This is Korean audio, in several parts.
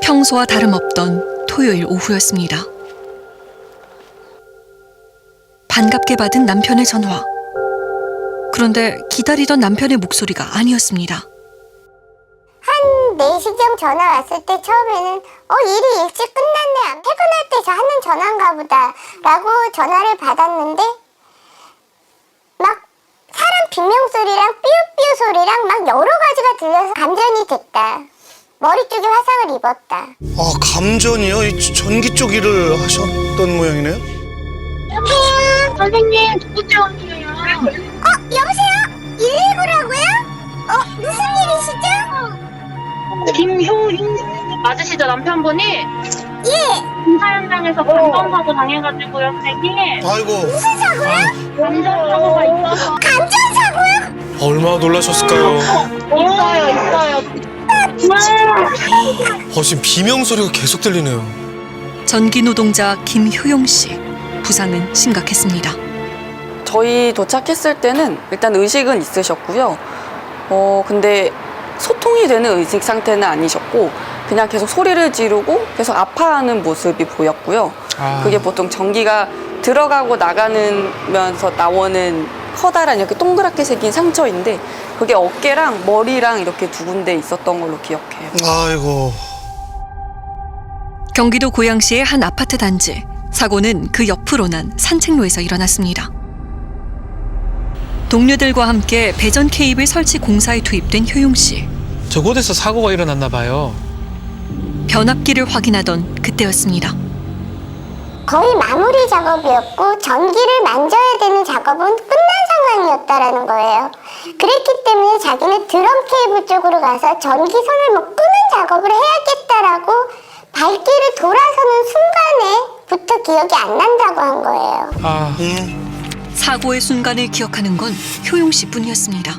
평소와 다름없던 토요일 오후였습니다. 반갑게 받은 남편의 전화. 그런데 기다리던 남편의 목소리가 아니었습니다. 한 4시경 전화 왔을 때 처음에는 일이 일찍 끝났네, 퇴근할 때 저 하는 전화인가 보다 라고 전화를 받았는데 막 사람 비명소리랑 삐우삐우 소리랑 막 여러 가지가 들려서 감전이 됐다. 머리 쪽에 화상을 입었다. 아, 감전이요? 이 전기 쪽 일을 하셨던 모양이네요? 여보세요? 선생님, 누구죠? 언니예요. 여보세요? 119라고요? 무슨 일이시죠? 김효윤 맞으시죠? 남편분이 예. 공사 현장에서 감전사고 당해가지고요, 선생님. 아이고. 무슨 사고요? 감전사고가 있어서. 감전사고요? 얼마나 놀라셨을까요? 있어요. 지금 비명 소리가 계속 들리네요. 전기 노동자 김효용 씨. 부상은 심각했습니다. 저희 도착했을 때는 일단 의식은 있으셨고요. 근데 소통이 되는 의식 상태는 아니셨고 그냥 계속 소리를 지르고 계속 아파하는 모습이 보였고요. 그게 보통 전기가 들어가고 나가면서 나오는 커다란 이렇게 동그랗게 생긴 상처인데 그게 어깨랑 머리랑 이렇게 두 군데 있었던 걸로 기억해요. 아이고. 경기도 고양시의 한 아파트 단지. 사고는 그 옆으로 난 산책로에서 일어났습니다. 동료들과 함께 배전 케이블 설치 공사에 투입된 효용 씨. 저곳에서 사고가 일어났나 봐요. 변압기를 확인하던 그때였습니다. 거의 마무리 작업이었고 전기를 만져야 되는 작업은 끝난 상황이었다라는 거예요. 그랬기 때문에 자기는 드럼 케이블 쪽으로 가서 전기선을 끄는 작업을 해야겠다라고 발길을 돌아서는 순간에부터 기억이 안 난다고 한 거예요. 사고의 순간을 기억하는 건 효용 씨뿐이었습니다.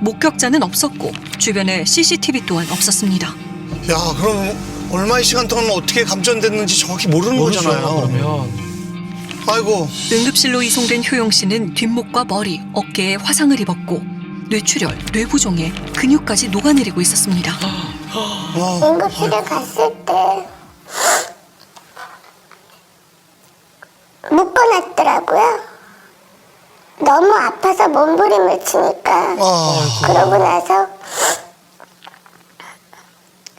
목격자는 없었고 주변에 CCTV 또한 없었습니다. 야, 그럼 얼마의 시간 동안 어떻게 감전됐는지 정확히 모르는 거잖아요. 그러면 아이고. 응급실로 이송된 효용 씨는 뒷목과 머리, 어깨에 화상을 입었고 뇌출혈, 뇌부종에 근육까지 녹아내리고 있었습니다. 응급실에 갔을 때 묶어놨더라고요. 너무 아파서 몸부림을 치니까. 그러고 나서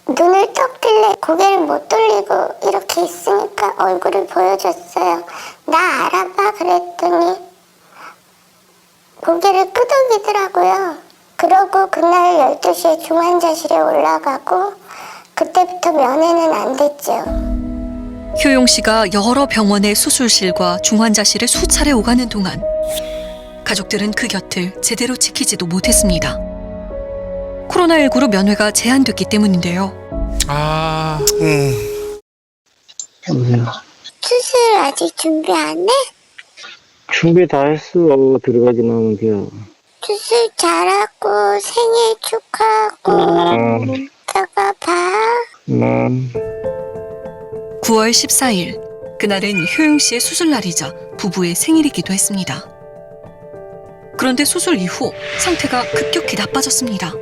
눈을 떡 뜰래 고개를 못 돌리고 이렇게 있으니까 얼굴을 보여줬어요. 나 알아봐 그랬더니 고개를 끄덕이더라고요. 그러고 그날 12시에 중환자실에 올라가고 그때부터 면회는 안 됐죠. 효용 씨가 여러 병원의 수술실과 중환자실에 수차례 오가는 동안 가족들은 그 곁을 제대로 지키지도 못했습니다. 코로나19로 면회가 제한됐기 때문인데요. 수술 아직 준비 안 해? 준비 다 했어. 들어가기만 하면 돼요. 수술 잘하고 생일 축하하고 이따가 봐. 9월 14일, 그날은 효용 씨의 수술날이자 부부의 생일이기도 했습니다. 그런데 수술 이후 상태가 급격히 나빠졌습니다.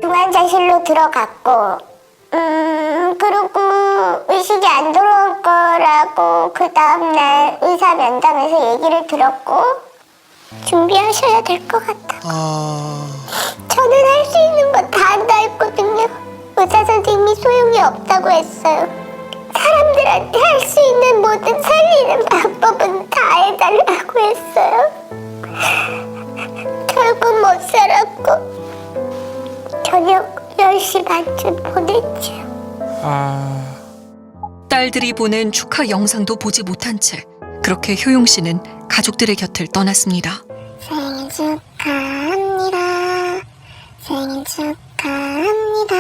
중환자실로 들어갔고 그리고 의식이 안 돌아올 거라고 그 다음날 의사 면담에서 얘기를 들었고 준비하셔야 될 것 같다고. 저는 할 수 있는 거 다 한다 했거든요. 의사 선생님이 소용이 없다고 했어요. 사람들한테 할 수 있는 모든 살리는 방법은 다 해달라고 했어요. 결국 못 살았고 저녁 10시 반쯤 보냈죠. 딸들이 보낸 축하 영상도 보지 못한 채 그렇게 효용 씨는 가족들의 곁을 떠났습니다. 생일 축하합니다. 생일 축하합니다.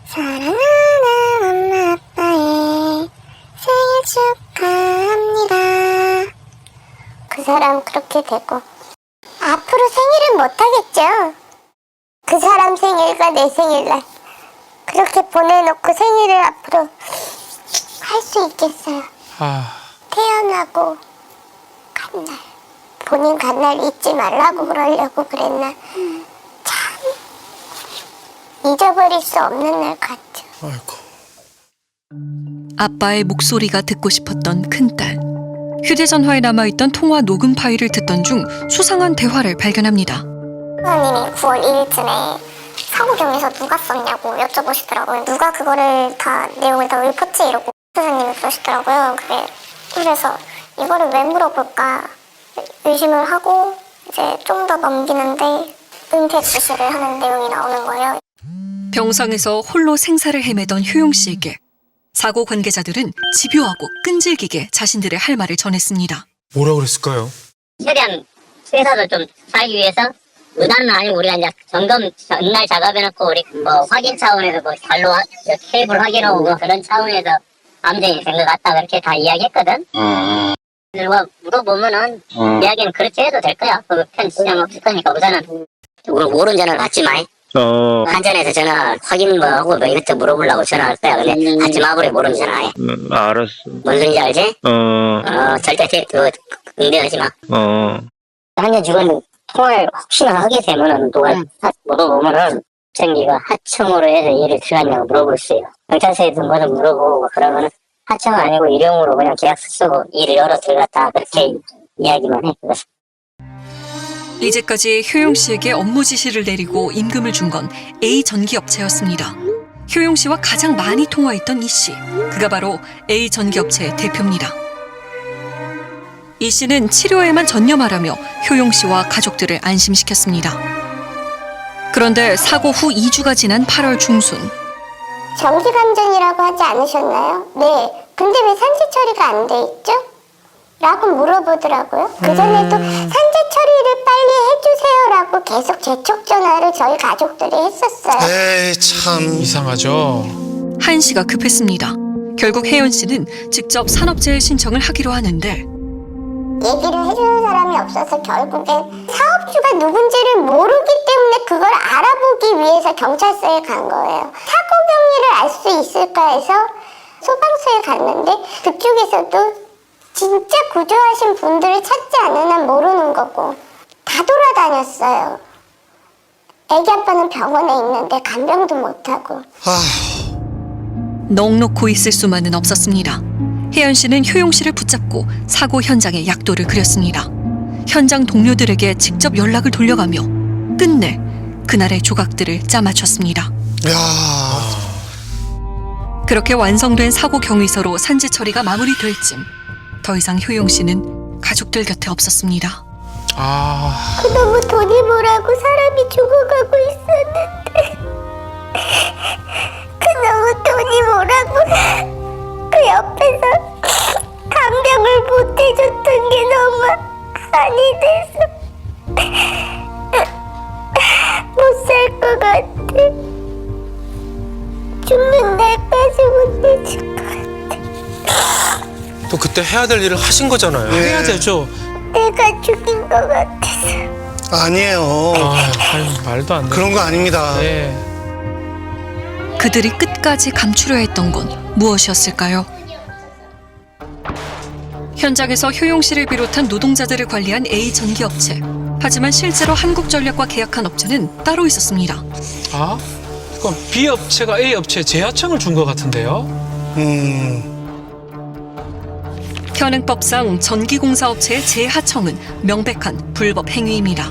사랑하는 엄마 아빠의 생일 축하합니다. 그 사람 그렇게 되고 앞으로 생일은 못하겠죠. 그 사람 생일과 내 생일날 그렇게 보내놓고 생일을 앞으로 할 수 있겠어요. 태어나고 간 날 본인 간 날 잊지 말라고 그러려고 그랬나. 참 잊어버릴 수 없는 날 같죠. 아이고. 아빠의 목소리가 듣고 싶었던 큰딸. 휴대전화에 남아있던 통화 녹음 파일을 듣던 중 수상한 대화를 발견합니다. 선생님이 9월 2일쯤에 사고 경위서 누가 썼냐고 여쭤보시더라고요. 누가 그거를 다 내용을 다 읊었지 이러고 선생님이 그러시더라고요. 그래서 이거를 왜 물어볼까 의심을 하고 이제 좀 더 넘기는데 은퇴 지시를 하는 내용이 나오는 거예요. 병상에서 홀로 생사를 헤매던 효용 씨에게 사고 관계자들은 집요하고 끈질기게 자신들의 할 말을 전했습니다. 뭐라 그랬을까요? 최대한 회사도 좀 살기 위해서 무단은 아니고 우리가 이제 점검 전날 작업해놓고 우리 뭐 확인 차원에서 뭐 발로 케이블 확인하고 뭐 그런 차원에서 암정이 된 것 같다 그렇게 다 이야기했거든. 누가 물어보면은 이야기는 그렇게 해도 될 거야. 그 편지장 없을 거니까 우선은 모르는 전화를 받지 마. 한전에서 전화 확인 뭐 하고 뭐 이것저것 물어보려고 전화할 거야. 근데 받지 마버려 모르는 전화해. 알았어. 뭔 소리인지 알지? 절대 응대하지 마. 한전 직원 통화를 혹시나 하게 되면은 누가 물어보면은 정기가 하청으로 해서 일을 들어갔냐고 물어볼 수 있어요. 경찰서에 등번호 물어보고 그러면은 하청 아니고 일용으로 그냥 계약서 쓰고 일을 열어 들어갔다 그렇게 이야기만 해. 그래서 이제까지 효용 씨에게 업무 지시를 내리고 임금을 준 건 A 전기업체였습니다. 효용 씨와 가장 많이 통화했던 이 씨, 그가 바로 A 전기업체의 대표입니다. 이 씨는 치료에만 전념하라며 효용 씨와 가족들을 안심시켰습니다. 그런데 사고 후 2주가 지난 8월 중순, 정기감전이라고 하지 않으셨나요? 네. 근데 왜 산재 처리가 안 돼 있죠? 라고 물어보더라고요. 그전에도 산재 처리를 빨리 해주세요라고 계속 재촉 전화를 저희 가족들이 했었어요. 에이 참. 이상하죠? 한 씨가 급했습니다. 결국 혜연 씨는 직접 산업재해 신청을 하기로 하는데 얘기를 해주는 사람이 없어서 결국엔 사업주가 누군지를 모르기 때문에 그걸 알아보기 위해서 경찰서에 간 거예요. 사고 경위를 알 수 있을까 해서 소방서에 갔는데 그쪽에서도 진짜 구조하신 분들을 찾지 않는 한 모르는 거고 다 돌아다녔어요. 애기 아빠는 병원에 있는데 간병도 못하고. 넋 놓고 있을 수만은 없었습니다. 혜연 씨는 효용 씨를 붙잡고 사고 현장에 약도를 그렸습니다. 현장 동료들에게 직접 연락을 돌려가며 끝내 그날의 조각들을 짜맞췄습니다. 야. 그렇게 완성된 사고 경위서로 산재 처리가 마무리될 쯤 더 이상 효용 씨는 가족들 곁에 없었습니다. 그 너무 돈이 뭐라고 사람이 죽어가고 있었는데 그 너무 돈이 뭐라고 그 옆에서 간병을 못 해줬던 게 너무 한이 돼서 못 살 것 같아. 죽는 날까지 못 해줄 것 같아. 또 그때 해야 될 일을 하신 거잖아요. 예. 해야 되죠? 내가 죽인 것 같아서. 아니에요. 아유, 말도 안 돼. 그런 거 아닙니다. 네. 그들이 끝까지 감추려 했던 건 무엇이었을까요? 현장에서 효용 씨를 비롯한 노동자들을 관리한 A 전기업체. 하지만 실제로 한국전력과 계약한 업체는 따로 있었습니다. 아? 그럼 B 업체가 A 업체에 재하청을 준 것 같은데요? 현행법상 전기공사업체의 재하청은 명백한 불법 행위입니다.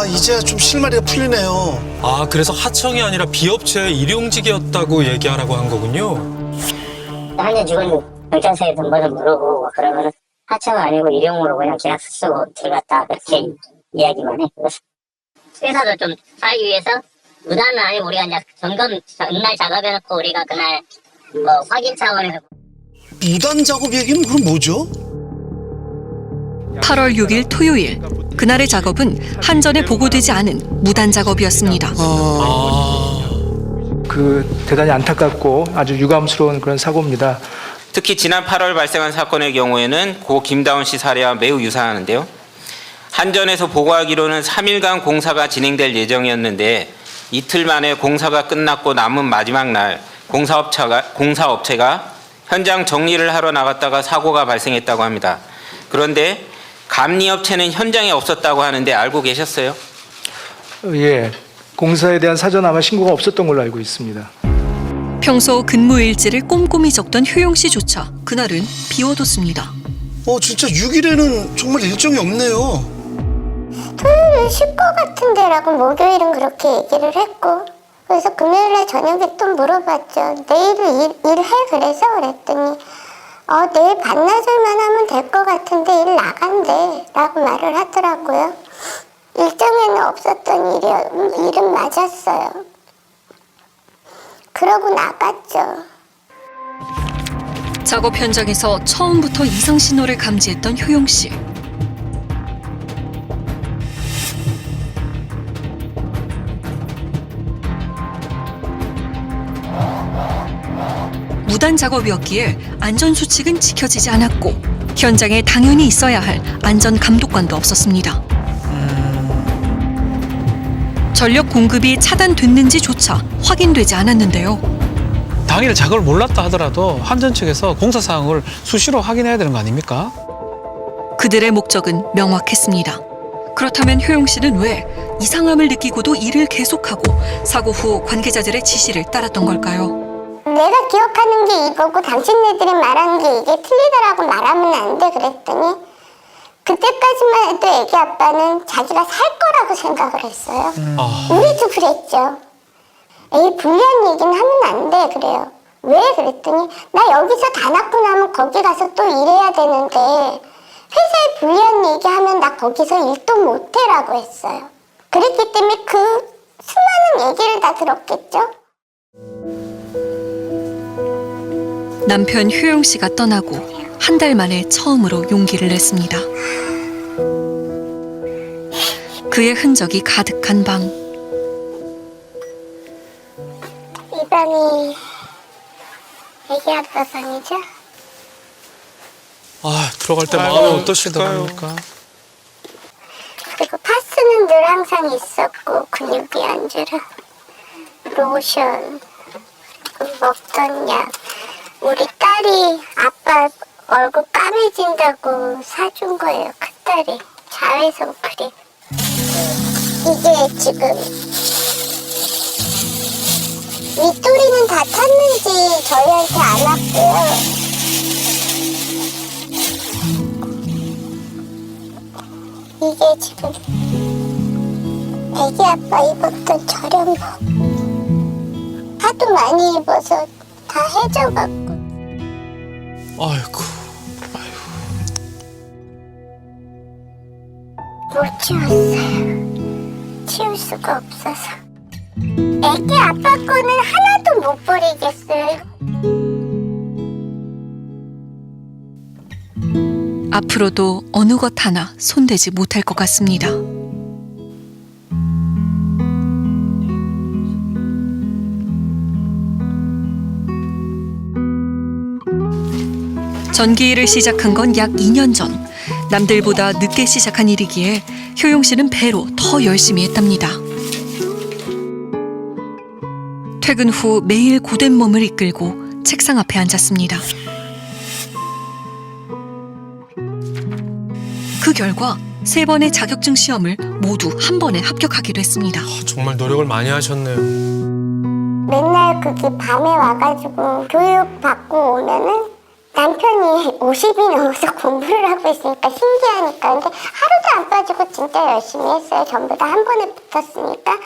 이제야 좀 실마리가 풀리네요. 아, 그래서 하청이 아니라 B 업체의 일용직이었다고 얘기하라고 한 거군요. 한전 직원 경찰서에 등번호 물어보고 그러면은 하청 아니고 일용으로 그냥 계약서 쓰고 들어갔다 그렇게 이야기만 해. 그래서 회사도 좀 살기 위해서 무단은 아니고 우리가 이제 점검 전날 작업해놓고 우리가 그날 뭐 확인 차원에서 무단 작업 얘기는 그럼 뭐죠? 8월 6일 토요일, 그날의 작업은 한전에 보고되지 않은 무단 작업이었습니다. 대단히 안타깝고 아주 유감스러운 그런 사고입니다. 특히 지난 8월 발생한 사건의 경우에는 고 김다운 씨 사례와 매우 유사하는데요. 한전에서 보고하기로는 3일간 공사가 진행될 예정이었는데 이틀 만에 공사가 끝났고 남은 마지막 날 공사업체가 현장 정리를 하러 나갔다가 사고가 발생했다고 합니다. 그런데 감리업체는 현장에 없었다고 하는데 알고 계셨어요? 예, 공사에 대한 사전 아마 신고가 없었던 걸로 알고 있습니다. 평소 근무 일지를 꼼꼼히 적던 효용 씨조차 그날은 비워뒀습니다. 진짜 6일에는 정말 일정이 없네요. 토요일은 쉴 것 같은데라고 목요일은 그렇게 얘기를 했고, 그래서 금요일날 저녁에 또 물어봤죠. 내일은 일해? 그래서 그랬더니 내일 반나절만 하면 될 것 같은데 일 나간대 라고 말을 하더라고요. 일정에는 없었던 일은 맞았어요. 그러고 나갔죠. 작업 현장에서 처음부터 이상 신호를 감지했던 효용 씨. 무단 작업이었기에 안전 수칙은 지켜지지 않았고 현장에 당연히 있어야 할 안전 감독관도 없었습니다. 전력 공급이 차단됐는지조차 확인되지 않았는데요. 당일 작업을 몰랐다 하더라도 한전 측에서 공사 사항을 수시로 확인해야 되는 거 아닙니까? 그들의 목적은 명확했습니다. 그렇다면 효용 씨는 왜 이상함을 느끼고도 일을 계속하고 사고 후 관계자들의 지시를 따랐던 걸까요? 내가 기억하는 게 이거고 당신네들이 말하는 게 이게 틀리다라고 말하면 안 돼 그랬더니 그때까지만 해도 애기 아빠는 자기가 살 거라고 생각을 했어요. 우리도 그랬죠. 에이 불리한 얘기는 하면 안 돼 그래요. 왜 그랬더니 나 여기서 다 낳고 나면 거기 가서 또 일해야 되는데 회사에 불리한 얘기하면 나 거기서 일도 못해라고 했어요. 그랬기 때문에 그 수많은 얘기를 다 들었겠죠. 남편 효용 씨가 떠나고 한 달 만에 처음으로 용기를 냈습니다. 그의 흔적이 가득한 방. 이 방이 애기 아빠 방이죠? 들어갈 때 마음이 어떠시더랍니까? 그리고 파스는 늘 항상 있었고 근육이 안 줄어. 로션, 먹던 약. 우리 딸이 아빠 얼굴 까매진다고 사준 거예요. 큰딸이. 자외선 크림. 이게 지금 윗도리는 다 탔는지 저희한테 안 왔고요. 이게 지금 애기 아빠 입었던 저렴복. 하도 많이 입어서 다 해져갖고. 아이고. 못 치웠어요. 치울 수가 없어서. 애기 아빠 거는 하나도 못 버리겠어요. 앞으로도 어느 것 하나 손대지 못할 것 같습니다. 전기 일을 시작한 건 약 2년 전. 남들보다 늦게 시작한 일이기에 효용 씨는 배로 더 열심히 했답니다. 퇴근 후 매일 고된 몸을 이끌고 책상 앞에 앉았습니다. 그 결과 3번의 자격증 시험을 모두 한 번에 합격하기도 했습니다. 정말 노력을 많이 하셨네요. 맨날 그게 밤에 와가지고 교육 받고 오면은 남편이 50이 넘어서 공부를 하고 있으니까 신기하니까. 근데 하루도 안 빠지고 진짜 열심히 했어요. 전부 다 한 번에 붙었으니까.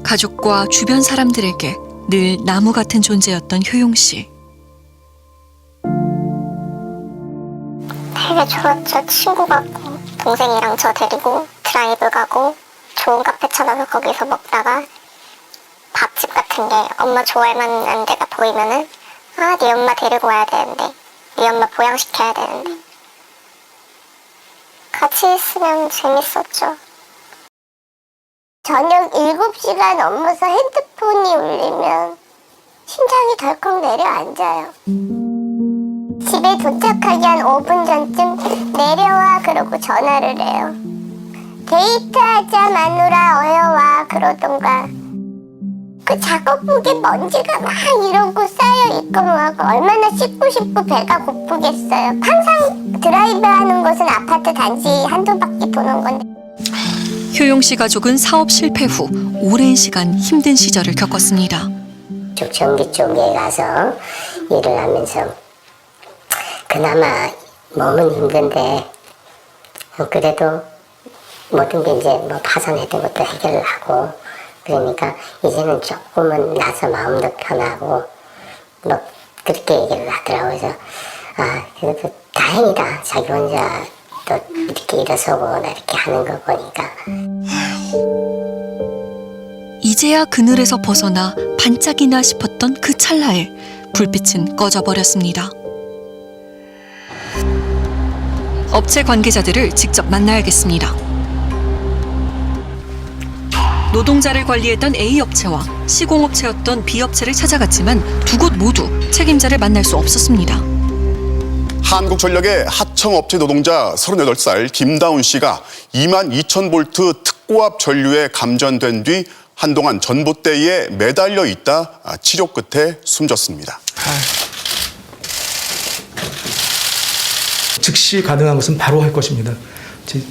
가족과 주변 사람들에게 늘 나무 같은 존재였던 효용 씨. 되게 좋았죠. 친구 같고 동생이랑 저 데리고 드라이브 가고 좋은 카페 찾아서 거기서 먹다가 밥집 같은 게 엄마 좋아할 만한 데가 보이면은 네 엄마 데리고 와야 되는데 네 엄마 보양시켜야 되는데 같이 있으면 재밌었죠. 저녁 7시가 넘어서 핸드폰이 울리면 심장이 덜컥 내려앉아요. 집에 도착하기 한 5분 전쯤 내려와 그러고 전화를 해요. 데이트하자 마누라 어여와 그러던가. 그 작업복에 먼지가 막 이러고 쌓여있고 뭐하고 얼마나 씻고 싶고 배가 고프겠어요. 항상 드라이브 하는 곳은 아파트 단지 한두 바퀴 도는 건데 효용 씨 가족은 사업 실패 후 오랜 시간 힘든 시절을 겪었습니다. 전기 쪽에 가서 일을 하면서 그나마 몸은 힘든데 그래도 모든 게 이제 뭐 파산했던 것도 해결을 하고 그러니까 이제는 조금은 나서 마음도 편하고 뭐 그렇게 얘기를 하더라고요. 그래서 그래도 다행이다. 자기 혼자 또 이렇게 일어서고 이렇게 하는 거 보니까. 이제야 그늘에서 벗어나 반짝이나 싶었던 그 찰나에 불빛은 꺼져버렸습니다. 업체 관계자들을 직접 만나야겠습니다. 노동자를 관리했던 A업체와 시공업체였던 B업체를 찾아갔지만 두 곳 모두 책임자를 만날 수 없었습니다. 한국전력의 하청업체 노동자 38살 김다운 씨가 22,000V 특고압 전류에 감전된 뒤 한동안 전봇대에 매달려 있다 치료 끝에 숨졌습니다. 즉시 가능한 것은 바로 할 것입니다.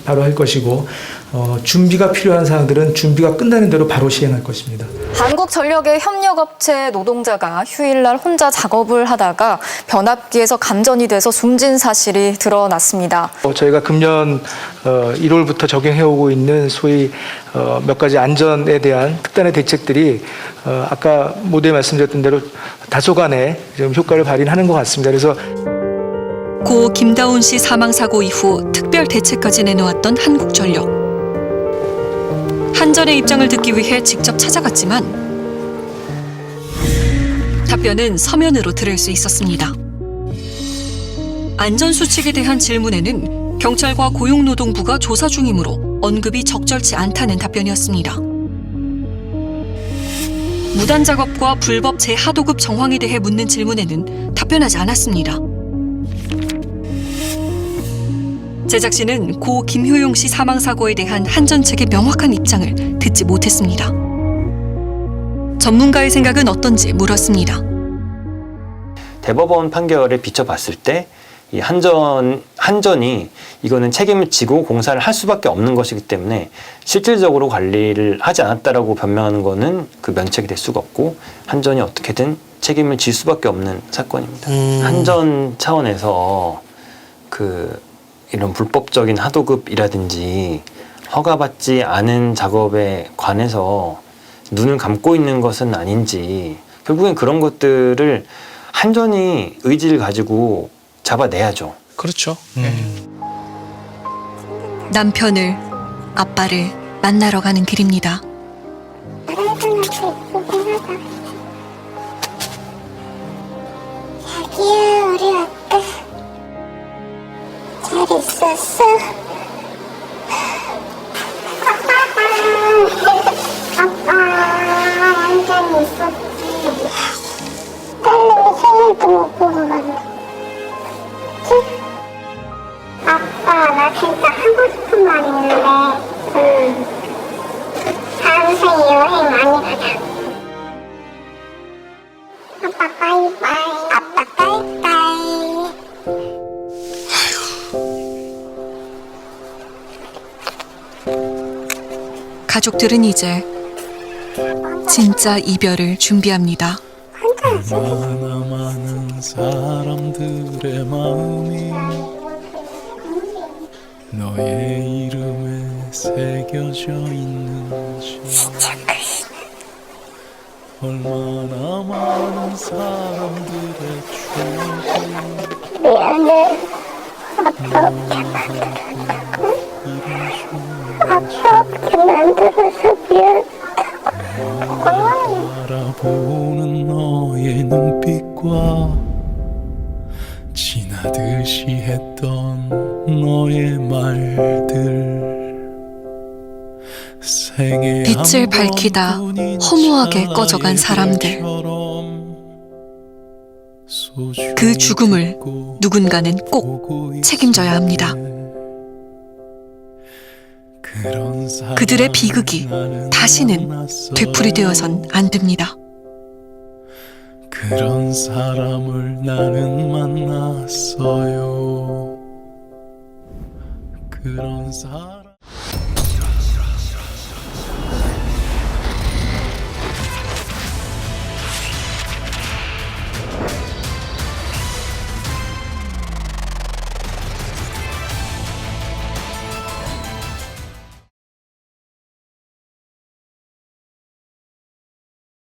바로 할 것이고 준비가 필요한 사항들은 준비가 끝나는 대로 바로 시행할 것입니다. 한국전력의 협력업체 노동자가 휴일날 혼자 작업을 하다가 변압기에서 감전이 돼서 숨진 사실이 드러났습니다. 저희가 금년 1월부터 적용해오고 있는 소위 몇 가지 안전에 대한 특단의 대책들이 아까 모두에 말씀드렸던 대로 다소간에 좀 효과를 발휘하는 것 같습니다. 그래서 고 김다운 씨 사망 사고 이후 특별 대책까지 내놓았던 한국전력. 한전의 입장을 듣기 위해 직접 찾아갔지만 답변은 서면으로 들을 수 있었습니다. 안전수칙에 대한 질문에는 경찰과 고용노동부가 조사 중이므로 언급이 적절치 않다는 답변이었습니다. 무단 작업과 불법 재하도급 정황에 대해 묻는 질문에는 답변하지 않았습니다. 제작진은 고 김효용 씨 사망 사고에 대한 한전 측의 명확한 입장을 듣지 못했습니다. 전문가의 생각은 어떤지 물었습니다. 대법원 판결에 비춰봤을 때 이 한전이 이거는 책임을 지고 공사를 할 수밖에 없는 것이기 때문에 실질적으로 관리를 하지 않았다라고 변명하는 거는 그 면책이 될 수가 없고 한전이 어떻게든 책임을 질 수밖에 없는 사건입니다. 한전 차원에서 이런 불법적인 하도급이라든지 허가받지 않은 작업에 관해서 눈을 감고 있는 것은 아닌지 결국엔 그런 것들을 한전이 의지를 가지고 잡아내야죠. 그렇죠. 남편을, 아빠를 만나러 가는 길입니다. 자기야, 우리 아빠 잘 있었어? 아빠 완전 있었지. 딸내미 생일도 못 보고 간다. 아빠 나 진짜 하고 싶은 말 있는데 다음 생에 여행 많이 가자. 아빠 빠이빠이. 아빠 빠이빠이. 가족들은 이제 진짜 이별을 준비합니다. 많은 사람들의 마음이 너의 이름에 새겨져 있는지 얼마나 많은 사람들의 추억이 미안해. 아빠 없게 만들었다고. 아빠 없게 만들어서 미안하다고. 바라보는 너의 눈빛과 지나듯이 했던 너의 말들 빛을 밝히다 허무하게 꺼져간 사람들. 그 죽음을 누군가는 꼭 책임져야 합니다. 그들의 비극이 다시는 되풀이되어선 안 됩니다. 그런 사람을 나는 만났어요. 그런 사람